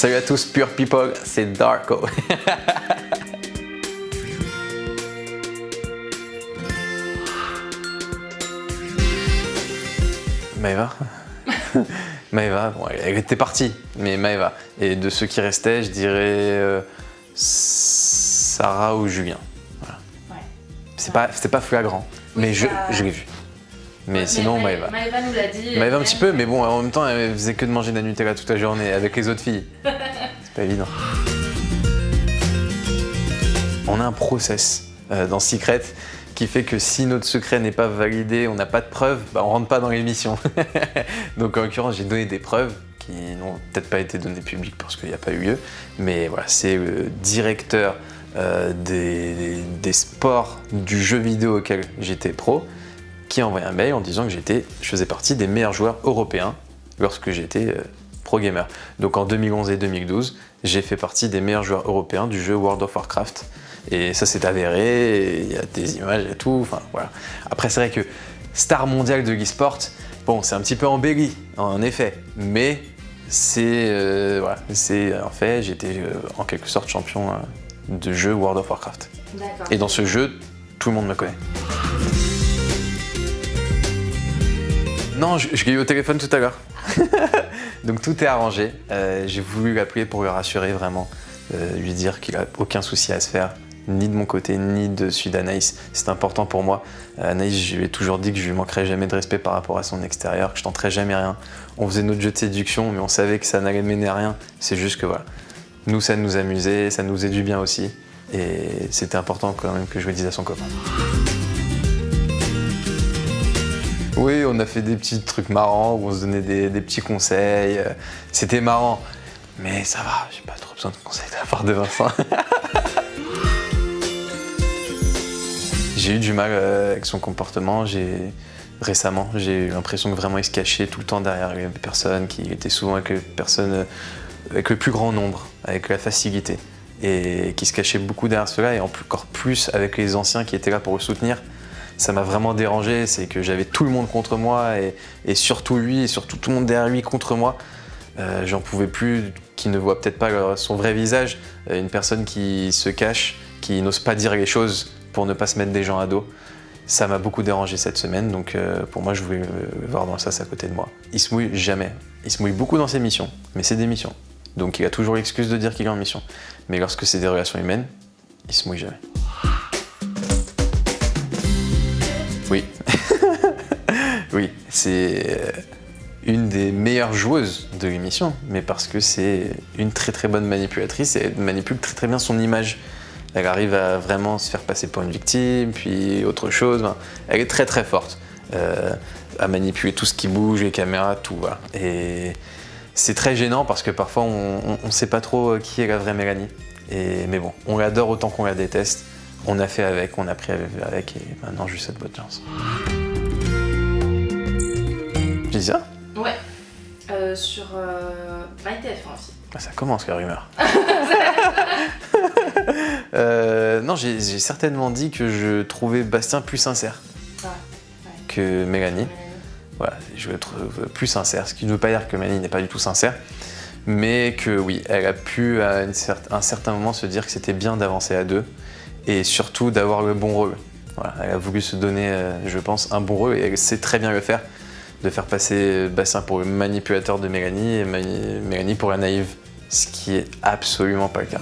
Salut à tous, Pure People, c'est Darko. Maëva Maëva, bon, elle était partie, mais Maëva. Et de ceux qui restaient, je dirais Sarah ou Julien. Voilà. Ouais. C'était pas flagrant, oui, mais je l'ai vu. Mais ouais, sinon, Maëva. Maëva nous l'a dit. Maëva un petit peu, mais bon, en même temps, elle faisait que de manger de la Nutella toute la journée avec les autres filles. C'est pas évident. On a un process dans Secret qui fait que si notre secret n'est pas validé, on n'a pas de preuves, bah on rentre pas dans l'émission. Donc en l'occurrence, j'ai donné des preuves qui n'ont peut-être pas été données publiques parce qu'il n'y a pas eu lieu. Mais voilà, c'est le directeur des sports du jeu vidéo auquel j'étais pro qui a envoyé un mail en disant que je faisais partie des meilleurs joueurs européens lorsque j'étais pro gamer. Donc en 2011 et 2012, j'ai fait partie des meilleurs joueurs européens du jeu World of Warcraft. Et ça s'est avéré, il y a des images et tout, enfin voilà. Après c'est vrai que star mondial de l'e-sport, bon c'est un petit peu embelli en effet, mais c'est voilà, c'est en fait j'étais en quelque sorte champion de jeu World of Warcraft. D'accord. Et dans ce jeu, tout le monde me connaît. Non, je l'ai eu au téléphone tout à l'heure. Donc tout est arrangé. J'ai voulu l'appeler pour le rassurer vraiment, lui dire qu'il n'a aucun souci à se faire, ni de mon côté, ni de celui d'Anaïs. C'est important pour moi. Anaïs, je lui ai toujours dit que je lui manquerais jamais de respect par rapport à son extérieur, que je tenterais jamais rien. On faisait notre jeu de séduction, mais on savait que ça n'allait mener à rien. C'est juste que voilà, nous ça nous amusait, ça nous faisait du bien aussi. Et c'était important quand même que je le dise à son copain. Oui, on a fait des petits trucs marrants où on se donnait des petits conseils. C'était marrant, mais ça va, j'ai pas trop besoin de conseils de la part de Vincent. J'ai eu du mal avec son comportement. Récemment, j'ai eu l'impression que vraiment il se cachait tout le temps derrière les personnes, qu'il était souvent avec les personnes avec le plus grand nombre, avec la facilité, et qui se cachait beaucoup derrière cela, et encore plus avec les anciens qui étaient là pour le soutenir. Ça m'a vraiment dérangé, c'est que j'avais tout le monde contre moi, et surtout lui, et surtout tout le monde derrière lui contre moi. J'en pouvais plus, qui ne voit peut-être pas son vrai visage, une personne qui se cache, qui n'ose pas dire les choses pour ne pas se mettre des gens à dos. Ça m'a beaucoup dérangé cette semaine, donc pour moi je voulais le voir dans le sas à côté de moi. Il se mouille jamais, il se mouille beaucoup dans ses missions, mais c'est des missions. Donc il a toujours l'excuse de dire qu'il est en mission. Mais lorsque c'est des relations humaines, il se mouille jamais. Oui, oui, c'est une des meilleures joueuses de l'émission, mais parce que c'est une très très bonne manipulatrice et elle manipule très très bien son image. Elle arrive à vraiment se faire passer pour une victime, puis autre chose. Elle est très très forte à manipuler tout ce qui bouge, les caméras, tout. Voilà. Et c'est très gênant parce que parfois on ne sait pas trop qui est la vraie Mélanie. Mais bon, on l'adore autant qu'on la déteste. On a fait avec, on a pris avec, et maintenant je lui souhaite bonne chance. Tu dis ça? Ouais, sur MyTF1 aussi. Ça commence la rumeur. Non, j'ai certainement dit que je trouvais Bastien plus sincère que Mélanie. Voilà, je le trouve plus sincère, ce qui ne veut pas dire que Mélanie n'est pas du tout sincère, mais que oui, elle a pu à un certain moment se dire que c'était bien d'avancer à deux et surtout d'avoir le bon rôle. Voilà, elle a voulu se donner, je pense, un bon rôle et elle sait très bien le faire, de faire passer Bastien pour le manipulateur de Mélanie et Mélanie pour la naïve, ce qui est absolument pas le cas.